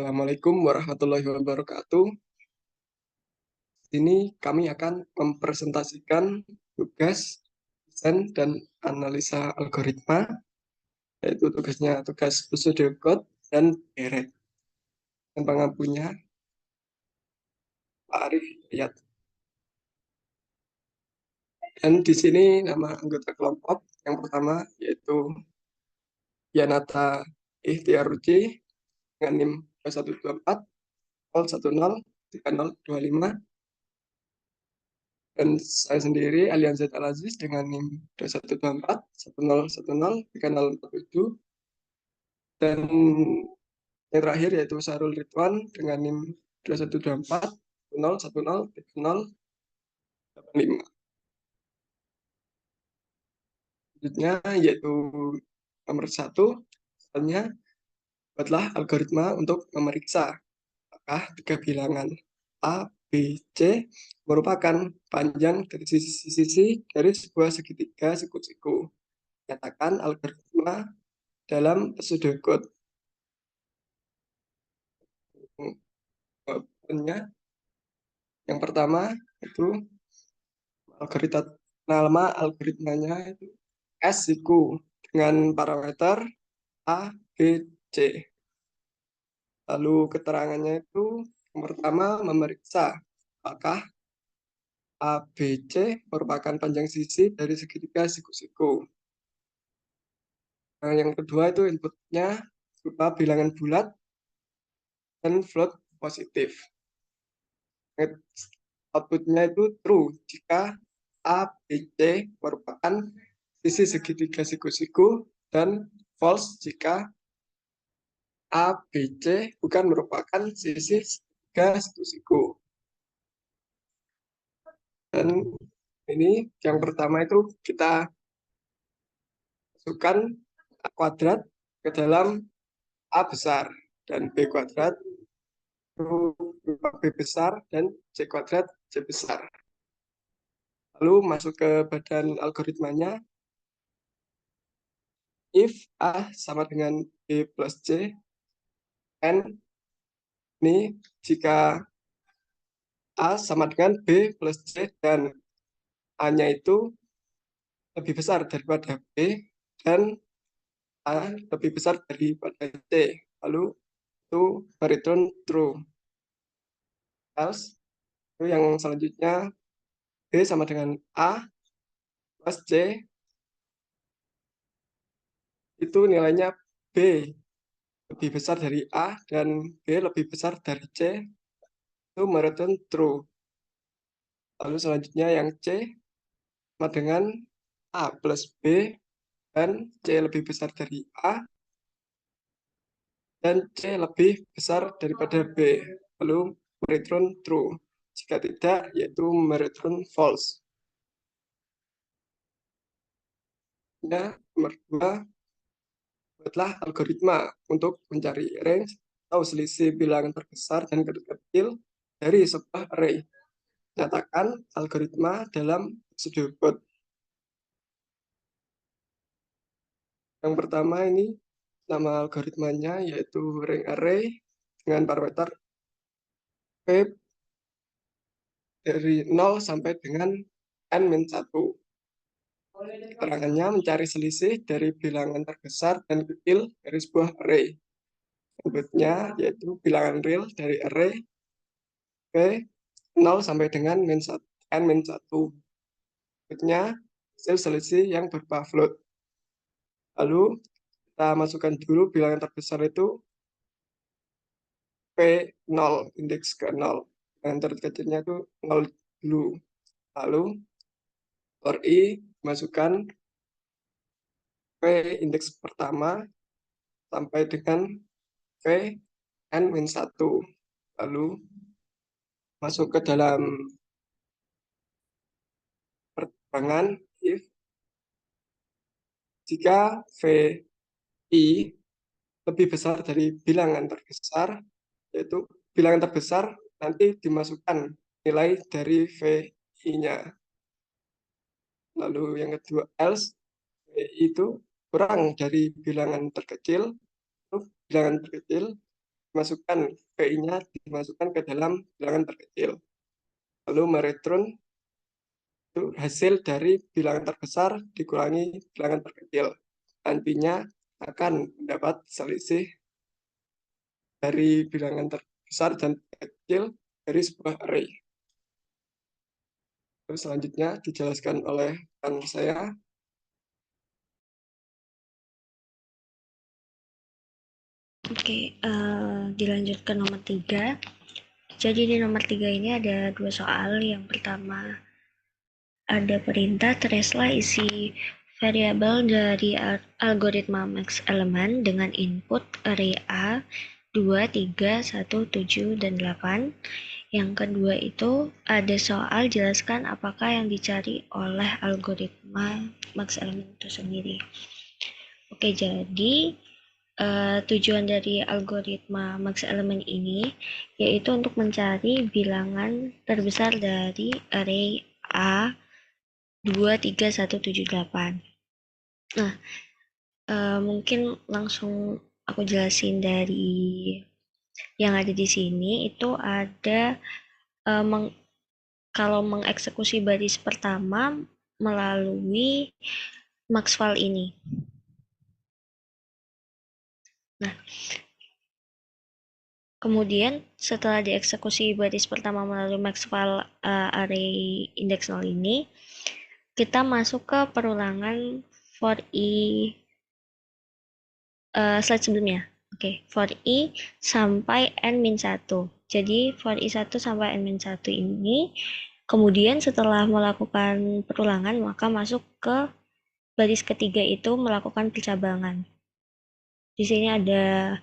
Assalamualaikum warahmatullahi wabarakatuh. Ini kami akan mempresentasikan tugas desain dan analisa algoritma, yaitu tugas pseudocode dan Beret. Dan pengampunya Pak Arif Hidayat. Dan di sini nama anggota kelompok yang pertama yaitu Yanata Ikhtiaruci dengan NIM 2124 010 3025. Dan saya sendiri Alian Zaid Al-Aziz dengan NIM 2124 1010 3047. Dan yang terakhir yaitu Sarul Ridwan dengan NIM 2124 1010 3085. Selanjutnya yaitu nomor 1, misalnya buatlah algoritma untuk memeriksa apakah tiga bilangan A, B, C merupakan panjang dari sisi-sisi dari sebuah segitiga siku-siku. Nyatakan algoritma dalam pseudocode. Yang pertama itu nama algoritmanya itu S-siku dengan parameter A, B, C. Lalu keterangannya itu yang pertama memeriksa apakah A, B, C merupakan panjang sisi dari segitiga siku-siku. Nah, yang kedua itu inputnya berupa bilangan bulat dan float positif. Outputnya itu true jika A, B, C merupakan sisi segitiga siku-siku dan false jika A, B, C bukan merupakan sisi segitiga siku-siku. Dan ini yang pertama itu kita masukkan A kuadrat ke dalam A besar dan B kuadrat B besar dan C kuadrat C besar. Lalu masuk ke badan algoritmanya. If A sama dengan B plus C, N ini jika A sama dengan B plus C dan A-nya itu lebih besar daripada B dan A lebih besar daripada C. Lalu itu return true. Else, itu yang selanjutnya B sama dengan A plus C, itu nilainya B lebih besar dari A dan B lebih besar dari C, itu mereturn true. Lalu selanjutnya yang C sama dengan A plus B dan C lebih besar dari A dan C lebih besar daripada B. Lalu mereturn true. Jika tidak, yaitu mereturn false. Ya, nomor 2, buatlah algoritma untuk mencari range atau selisih bilangan terbesar dan terkecil dari sebuah array. Nyatakan algoritma dalam pseudocode. Yang pertama ini nama algoritmanya yaitu ring array dengan parameter P dari 0 sampai dengan n-1. Keterangannya mencari selisih dari bilangan terbesar dan kecil dari sebuah array. Inputnya yaitu bilangan real dari array P 0 sampai dengan n-1. Inputnya hasil selisih yang berupa float. Lalu kita masukkan dulu bilangan terbesar itu P0, indeks ke 0. Yang terkecilnya itu 0 dulu. Lalu for I masukkan P indeks pertama sampai dengan P n-1. Lalu masuk ke dalam pertimbangan if jika VI lebih besar dari bilangan terbesar, yaitu bilangan terbesar nanti dimasukkan nilai dari VI-nya. Lalu yang kedua, else VI itu kurang dari bilangan terkecil, bilangan terkecil dimasukkan, VI-nya dimasukkan ke dalam bilangan terkecil. Lalu mereturn itu hasil dari bilangan terbesar dikurangi bilangan terkecil. Nantinya akan mendapat selisih dari bilangan terbesar dan terkecil dari sebuah array. Terus selanjutnya dijelaskan oleh rekan saya. Oke, dilanjut ke nomor 3. Jadi di nomor 3 ini ada 2 soal. Yang pertama, ada perintah tracelah isi variabel dari algoritma max element dengan input array A 2, 3, 1, 7, dan 8. Yang kedua itu ada soal jelaskan apakah yang dicari oleh algoritma max element itu sendiri. Oke, jadi tujuan dari algoritma max element ini yaitu untuk mencari bilangan terbesar dari array A 2, 3, 1, 7, 8. Nah, mungkin langsung aku jelasin dari yang ada di sini. Itu ada kalau mengeksekusi baris pertama melalui maxval ini. Nah, kemudian setelah dieksekusi baris pertama melalui maxval array index 0 ini, kita masuk ke perulangan for i slide sebelumnya. Oke, for i sampai n-1. Jadi for i1 sampai n-1 ini, kemudian setelah melakukan perulangan, maka masuk ke baris ketiga itu melakukan percabangan. Di sini ada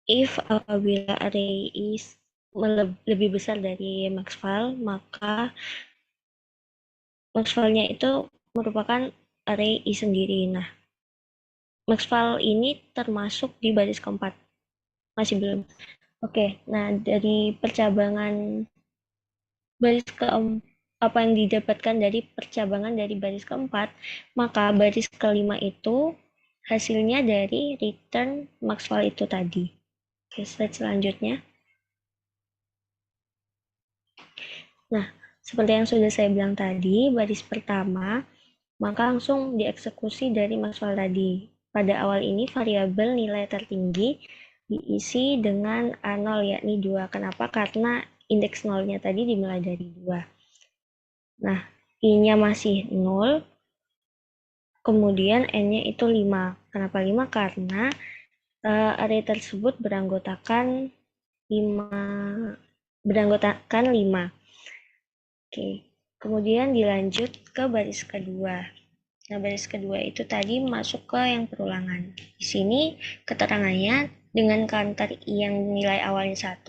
if apabila array is lebih besar dari maxval, maka maxvalnya itu merupakan array i sendiri. Nah, maxval ini termasuk di baris keempat. Masih belum. Oke, nah dari percabangan baris keempat, apa yang didapatkan dari percabangan dari baris keempat, maka baris kelima itu hasilnya dari return maxval itu tadi. Oke, slide selanjutnya. Nah, seperti yang sudah saya bilang tadi, baris pertama, maka langsung dieksekusi dari maxval tadi. Pada awal ini variabel nilai tertinggi diisi dengan A0 yakni 2. Kenapa? Karena indeks 0-nya tadi dimulai dari 2. Nah, I-nya masih 0, kemudian N-nya itu 5. Kenapa 5? Karena array tersebut beranggotakan 5. Oke, kemudian dilanjut ke baris kedua. Nah, baris kedua itu tadi masuk ke yang perulangan. Di sini keterangannya dengan counter I yang nilai awalnya 1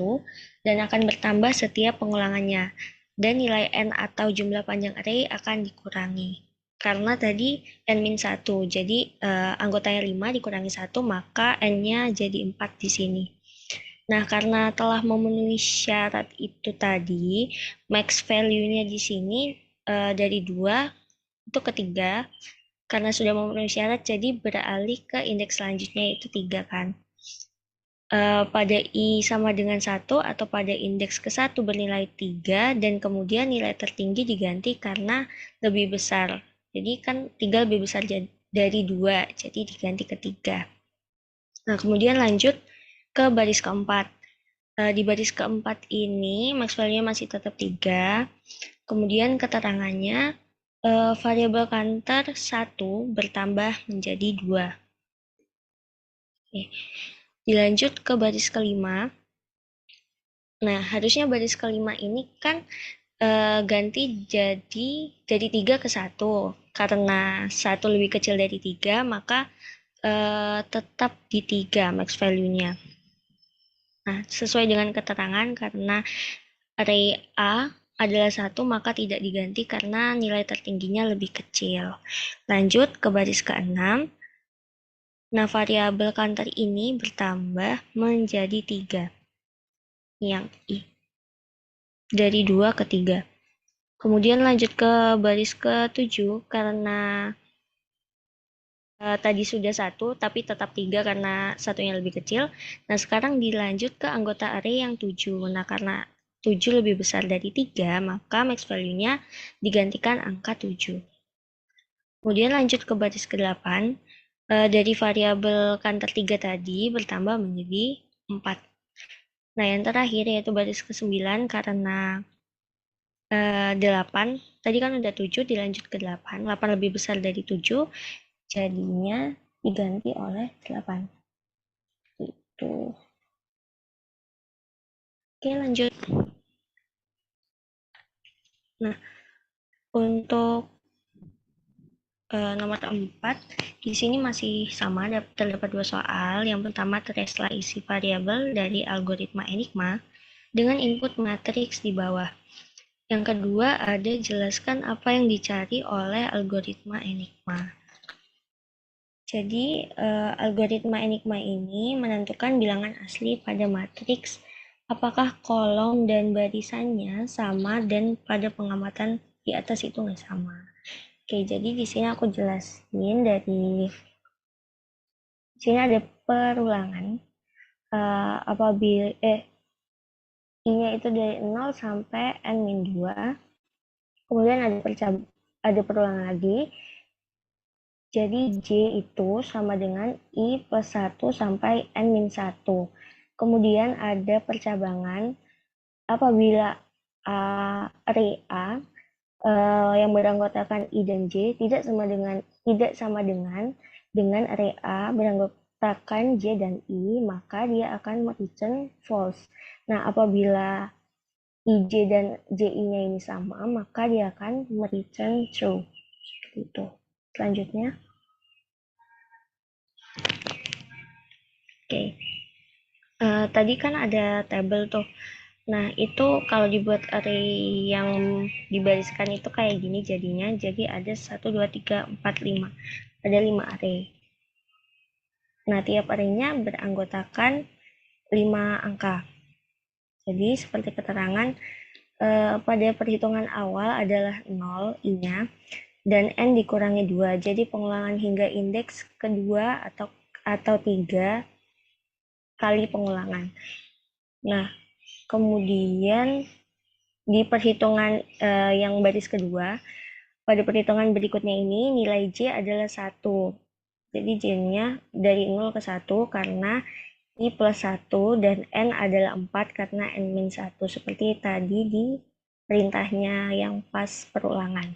dan akan bertambah setiap pengulangannya. Dan nilai N atau jumlah panjang array akan dikurangi. Karena tadi N-1, jadi anggotanya 5 dikurangi 1, maka N-nya jadi 4 di sini. Nah, karena telah memenuhi syarat itu tadi, max value-nya di sini dari 2 itu ketiga, karena sudah memenuhi syarat, jadi beralih ke indeks selanjutnya yaitu 3 kan. Pada I sama dengan 1 atau pada indeks ke-1 bernilai 3 dan kemudian nilai tertinggi diganti karena lebih besar. Jadi kan 3 lebih besar dari 2, jadi diganti ke 3. Nah, kemudian lanjut ke baris keempat. Di baris keempat ini max value-nya masih tetap 3. Kemudian keterangannya variabel counter 1 bertambah menjadi 2. Oke. Dilanjut ke baris kelima. Nah, harusnya baris kelima ini kan ganti jadi dari 3 ke 1. Karena 1 lebih kecil dari 3, maka tetap di 3 max value-nya. Nah, sesuai dengan keterangan karena array A adalah 1, maka tidak diganti karena nilai tertingginya lebih kecil. Lanjut ke baris ke-6. Nah, variabel counter ini bertambah menjadi 3. Yang I. Dari 2 ke 3. Kemudian lanjut ke baris ke-7 karena tadi sudah 1, tapi tetap 3 karena satunya lebih kecil. Nah, sekarang dilanjut ke anggota array yang 7. Nah, karena 7 lebih besar dari 3, maka max value-nya digantikan angka 7. Kemudian lanjut ke baris ke-8. Dari variabel kantor 3 tadi bertambah menjadi 4. Nah, yang terakhir yaitu baris ke-9 karena 8. Tadi kan udah 7 dilanjut ke 8. 8 lebih besar dari 7, jadinya diganti oleh 8. Itu. Oke, lanjut. Nah, untuk nomor 4, di sini masih sama, terdapat 2 soal. Yang pertama, tereslah isi variabel dari algoritma Enigma dengan input matriks di bawah. Yang kedua, ada jelaskan apa yang dicari oleh algoritma Enigma. Jadi, algoritma Enigma ini menentukan bilangan asli pada matriks apakah kolom dan barisannya sama dan pada pengamatan di atas itu nggak sama. Oke, jadi di sini aku jelasin dari sini ada perulangan apabila i-nya itu dari 0 sampai n-2. Kemudian ada perulangan lagi. Jadi J itu sama dengan I plus 1 sampai N-1. Kemudian ada percabangan apabila array A yang beranggotakan I dan J tidak sama dengan array A beranggotakan J dan I, maka dia akan return false. Nah, apabila IJ dan JI-nya ini sama, maka dia akan return true. Gitu. Selanjutnya, oke. Tadi kan ada tabel tuh. Nah, itu kalau dibuat array yang dibariskan itu kayak gini jadinya. Jadi ada 1, 2, 3, 4, 5. Ada 5 array. Nah, tiap array-nya beranggotakan 5 angka. Jadi, seperti keterangan, pada perhitungan awal adalah 0 I-nya, dan N dikurangi 2. Jadi, pengulangan hingga indeks kedua atau 3 kali pengulangan. Nah, kemudian di perhitungan yang baris kedua, pada perhitungan berikutnya ini nilai J adalah 1. Jadi J-nya dari 0 ke 1 karena I plus 1 dan N adalah 4 karena N-1. Seperti tadi di perintahnya yang pas perulangan.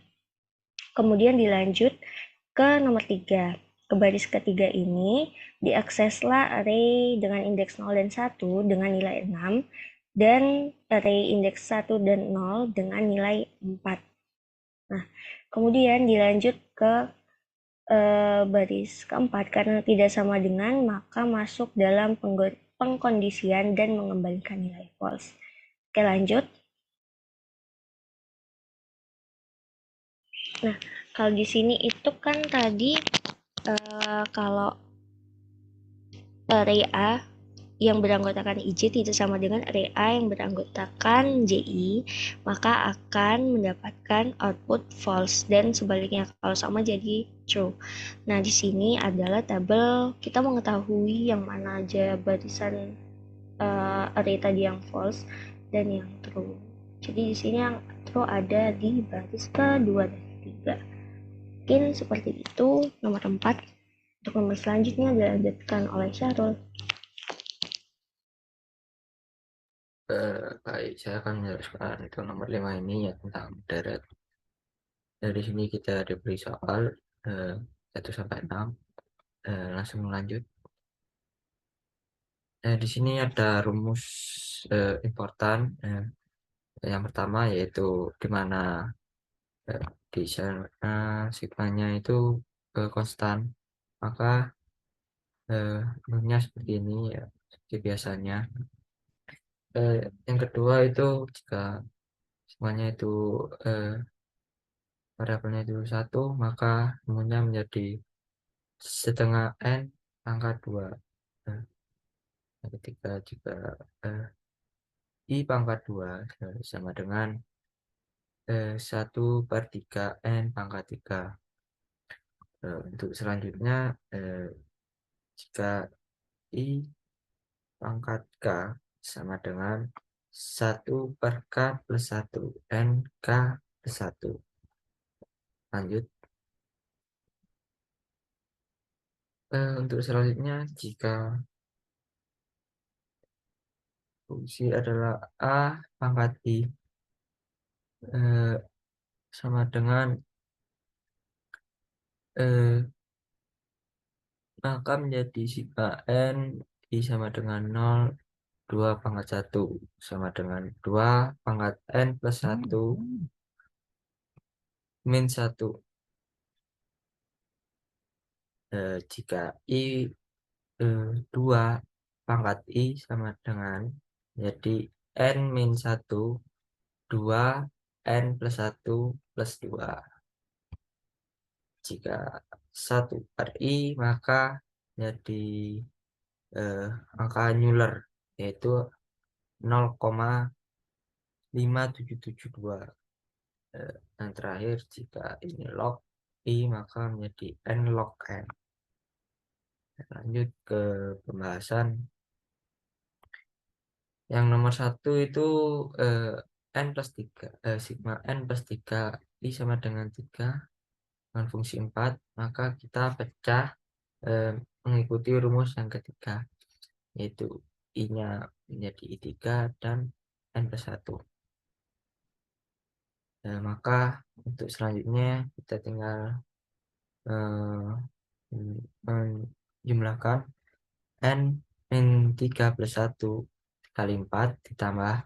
Kemudian dilanjut ke nomor 3. Ke baris ketiga ini diakseslah array dengan indeks 0 dan 1 dengan nilai 6 dan array indeks 1 dan 0 dengan nilai 4. Nah, kemudian dilanjut ke baris keempat karena tidak sama dengan maka masuk dalam pengkondisian dan mengembalikan nilai false. Oke, lanjut. Nah, kalau di sini itu kan tadi kalau array A yang beranggotakan IJ tidak sama dengan array A yang beranggotakan JI, maka akan mendapatkan output false dan sebaliknya kalau sama jadi true. Nah, di sini adalah tabel kita mengetahui yang mana aja barisan array tadi yang false dan yang true. Jadi di sini yang true ada di baris kedua dan ketiga. Mungkin seperti itu nomor 4. Untuk nomor selanjutnya dilanjutkan oleh Syarul. Baik, saya akan menjelaskan itu nomor 5 ini ya tentang darat. Dari sini kita diberi soal 1 sampai 6. Langsung lanjut. Di sini ada rumus important. Yang pertama yaitu di mana di sana sigmanya itu konstan, maka rumusnya seperti ini ya, seperti biasanya. Yang kedua itu jika semuanya itu variabelnya itu 1, maka rumusnya menjadi setengah N pangkat 2. Ketika jika I pangkat 2 sama dengan 1/3 N pangkat 3. Untuk selanjutnya, jika I pangkat K sama dengan 1/K plus 1 NK plus 1. Lanjut. Untuk selanjutnya, jika fungsi adalah A pangkat I sama dengan maka menjadi sigma N I sama dengan 0, 2 pangkat 1 sama dengan 2 pangkat N plus 1 min 1. Jika I 2 pangkat I sama dengan jadi N min 1, 2 N plus 1 plus 2. Jika 1 per I maka jadi angka Euler yaitu 0,5772. Dan terakhir, jika ini log I maka menjadi N log N. Lanjut ke pembahasan yang nomor 1 itu N plus 3, sigma N plus 3 I sama dengan 3 dengan fungsi 4, maka kita pecah mengikuti rumus yang ketiga, yaitu I-nya menjadi I3 dan N plus 1. Maka untuk selanjutnya kita tinggal menjumlahkan N min 3 plus 1 kali 4 ditambah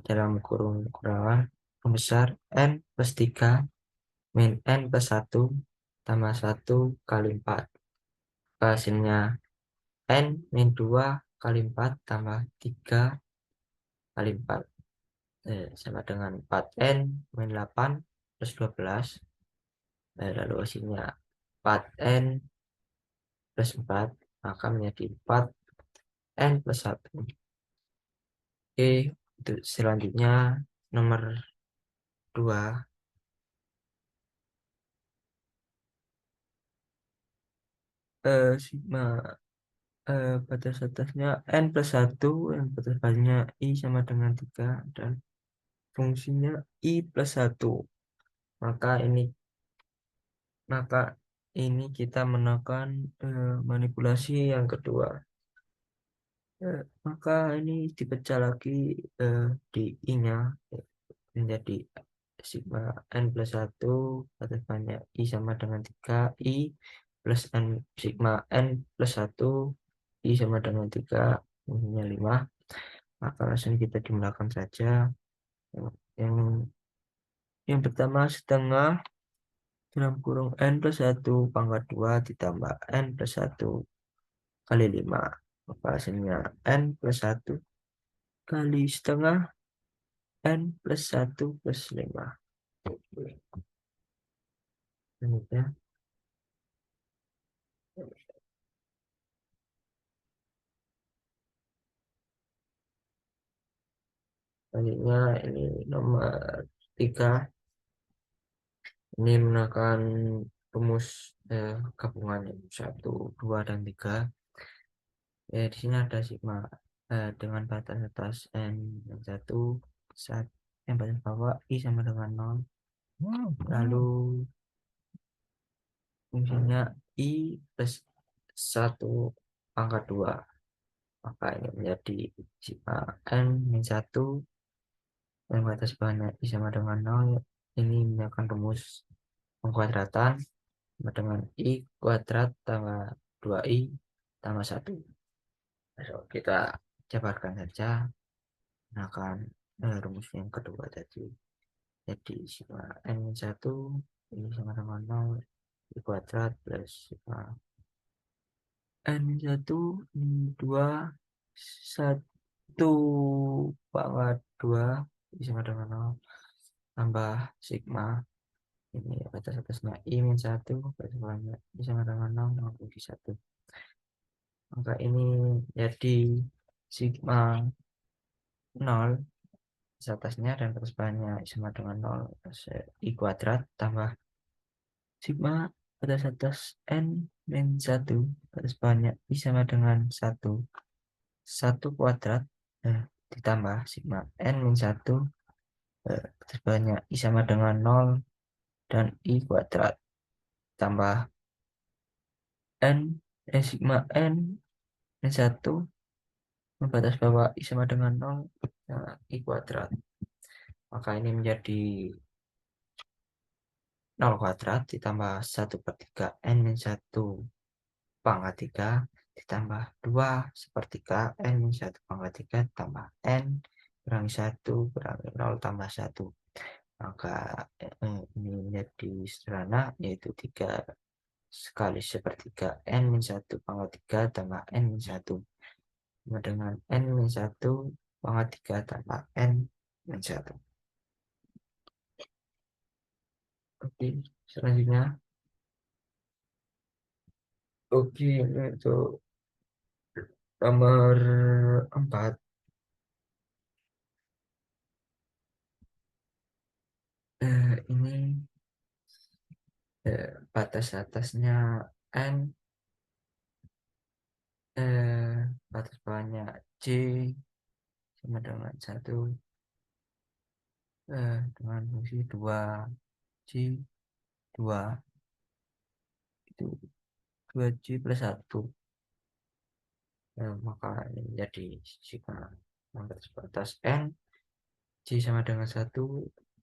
dalam kurung kurangan besar N plus 3 min N plus 1 tambah 1 kali 4. Hasilnya N min 2 kali 4 tambah 3 kali 4 sama dengan 4N min 8 plus 12. Lalu hasilnya 4N plus 4 maka menjadi 4N plus 1. Oke, untuk selanjutnya nomor 2. Sigma batas atasnya N plus 1, yang batas bawahnya I sama dengan 3 dan fungsinya I plus 1. Maka ini kita menekan manipulasi yang kedua. Maka ini dipecah lagi di I-nya menjadi sigma N plus 1 batas bawahnya I sama dengan 3 I plus N sigma N plus 1 I sama dengan 3 fungsinya 5. Maka langsung kita jumlahkan saja. Yang pertama setengah dalam kurung N plus 1 pangkat 2 ditambah N plus 1 kali 5. Maka hasilnya N plus 1 kali setengah N plus 1 plus 5. Selanjutnya, ini nomor 3. Ini menggunakan rumus gabungan 1, 2, dan 3. Di sini ada sigma dengan batas atas N yang 1, yang batas bawah I sama dengan 0. Lalu fungsinya I plus 1 pangkat 2. Maka ini menjadi sigma N min 1 yang batas bawahnya I sama dengan 0. Ini menggunakan rumus pengkuadratan sama dengan I kuadrat tambah 2I tambah 1. So, kita jabarkan saja menggunakan rumus yang kedua tadi. Jadi sigma N min 1 ini sama dengan 0 I kuadrat plus sigma N min 1 2 1 pangkat 2 I sama dengan 0 tambah sigma ini batas atasnya I min 1 batas bawahnya I sama dengan 0 dengan fungsi 1. Maka ini jadi sigma 0 batas atasnya dan batas bawahnya I sama dengan 0 I kuadrat tambah sigma batas atas N min 1 batas bawahnya I sama dengan 1. 1 kuadrat ditambah sigma N min 1 batas bawahnya I sama dengan 0 dan I kuadrat tambah sigma N min 1 batas bawah I sama dengan 0 I kuadrat. Maka ini menjadi 0 kuadrat ditambah 1/3 N min 1 pangkat 3 ditambah 2/3 N min 1 pangkat 3 tambah N kurangi 1 kurangi 0 tambah 1. Maka ini menjadi sederhana, yaitu 3 kali 1/3 N min 1 pangkat 3 tambah N min 1 sama dengan N min 1 pangkat 3 tambah N min 1. Oke, selanjutnya. Oke, untuk nomor 4. Ini batas atasnya N, batas bawahnya C sama dengan 1 dengan fungsi 2C 2 itu 2C plus 1. Maka ini menjadi sigma batas N C sama dengan 1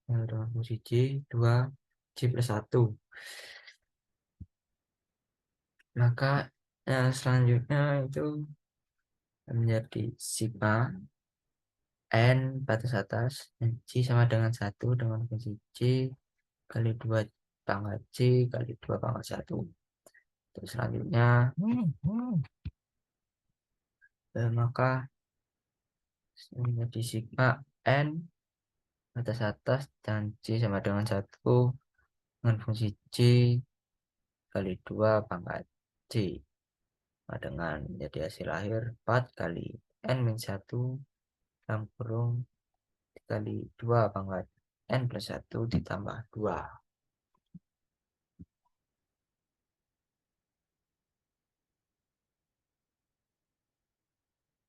dengan fungsi C 2C plus 1. Maka selanjutnya itu menjadi sigma N batas atas C sama dengan 1 dengan fungsi C kali 2 pangkat C kali 2 pangkat 1. Terus selanjutnya maka menjadi sigma N batas atas dan C sama dengan 1 dengan fungsi C kali 2 pangkat C. Nah, dengan menjadi hasil akhir 4 kali N min 1 dalam kurung dikali 2 pangkat N plus 1 ditambah 2.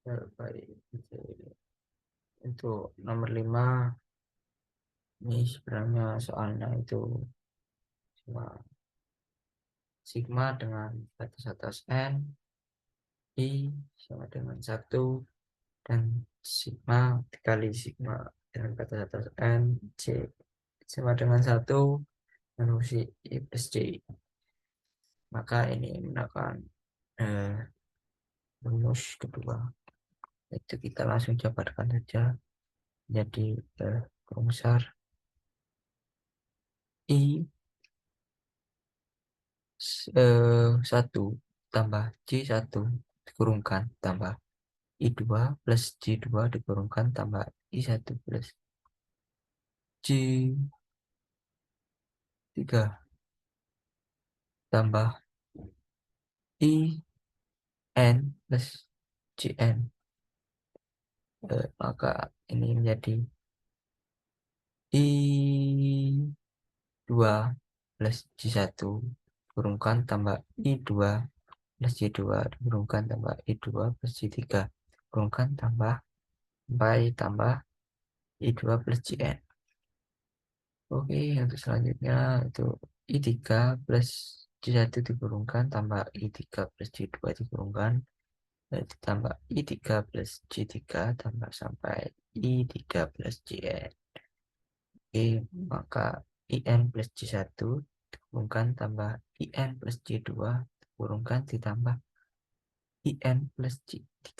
Baik, untuk nomor 5 ini sebenarnya soalnya itu cuma sigma dengan batas atas N I sama dengan 1 dan sigma dikali sigma dengan batas atas N C sama dengan 1 dan fungsi I plus C. Maka ini menggunakan rumus kedua, itu kita langsung jabarkan saja. Jadi rumus besar I 1 tambah C1 dikurungkan tambah I2 plus C2 dikurungkan tambah I1 plus C3 tambah IN plus CN. Maka ini menjadi I2 plus C1 dikurungkan tambah I2 plus C2 dikurungkan tambah I2 plus C3 dikurungkan tambah tambah I2 plus CN. Oke, untuk selanjutnya itu I3 plus C1 dikurungkan tambah I3 plus C2 dikurungkan ditambah I3 plus C3 tambah sampai I3 plus CN. Oke, maka IN plus C1 dikurungkan tambah IN plus C2 dikurungkan ditambah IN plus C3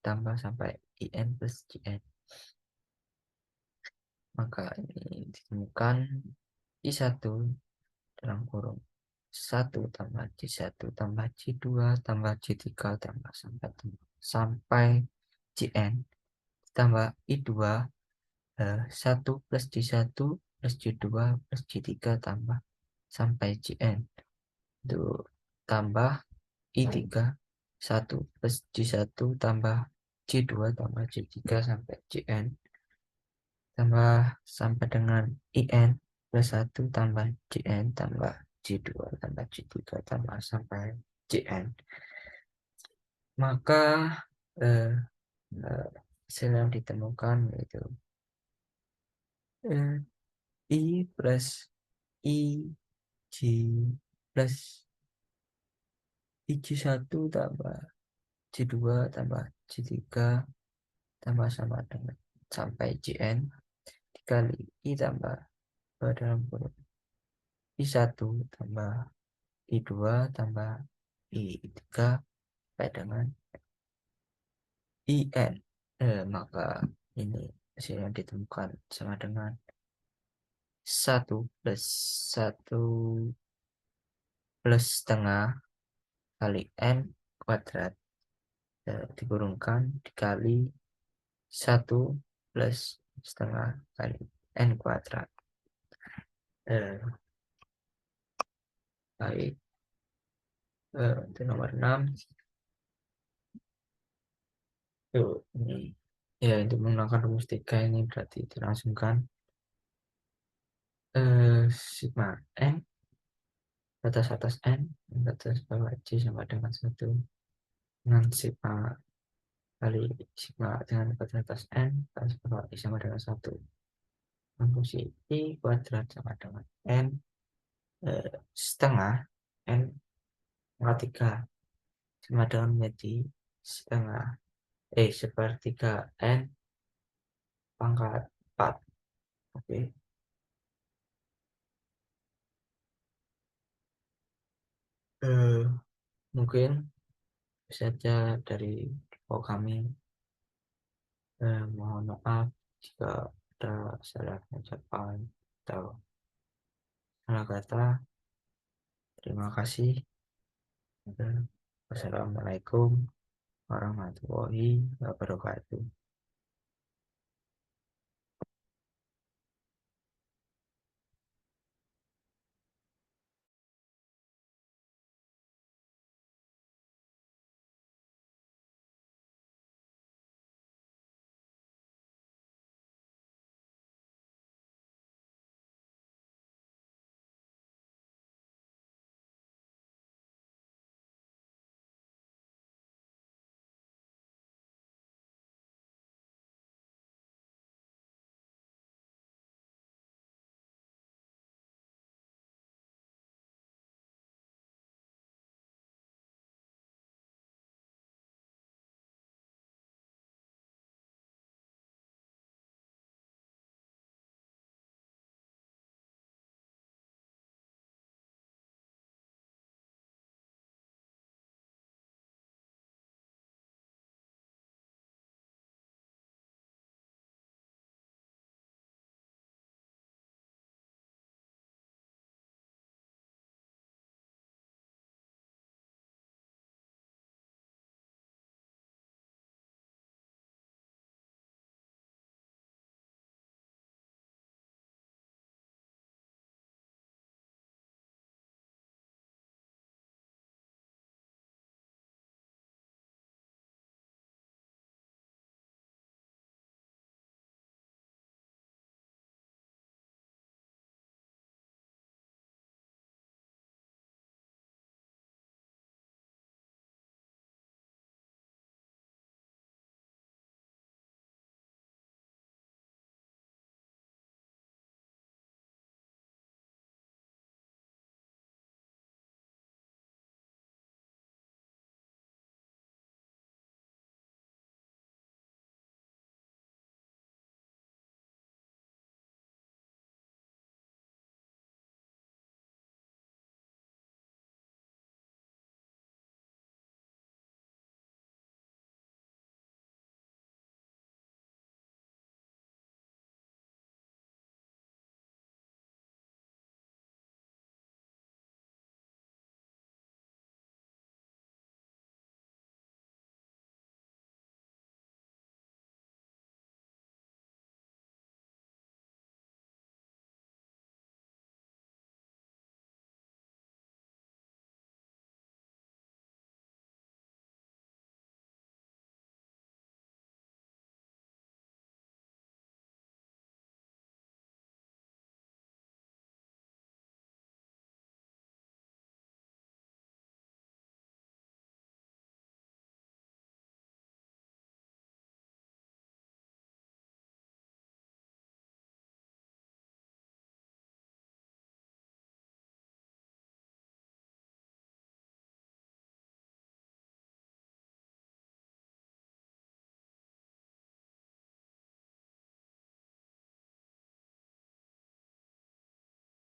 tambah sampai IN plus CN. Maka ini ditemukan I1 dalam kurung 1 tambah C1 tambah C2 tambah C3 tambah sampai CN tambah I2 1 plus C1 plus C2 plus C3 tambah sampai CN itu tambah I3 1 plus C1 tambah C2 tambah C3 sampai CN tambah sampai dengan IN plus 1 tambah CN tambah J2 tambah J3 tambah sampai Jn, maka eh, hasil yang ditemukan yaitu I plus I J plus IJ1 tambah J2 tambah J3 tambah sama dengan sampai Jn dikali I tambah dalam kurung I1 tambah I2 tambah I3 sampai dengan IN. Maka ini hasil yang ditemukan sama dengan 1 plus 1 plus setengah kali N kuadrat dikurungkan dikali 1 plus setengah kali N kuadrat. Baik, itu nomor 6. Ini ya, untuk menggunakan rumus 3 ini berarti dilangsungkan sigma N batas atas N batas bawah J sama dengan 1 dengan sigma kali sigma dengan batas atas N batas bawah I sama dengan 1 fungsi I kuadrat sama dengan N setengah N pangkat 3 sama dengan menjadi setengah sepertiga N pangkat 4. Oke. Mungkin saja dari kami. Mohon maaf jika ada salah ucapan atau salah kata. Terima kasih. Wassalamualaikum warahmatullahi wabarakatuh.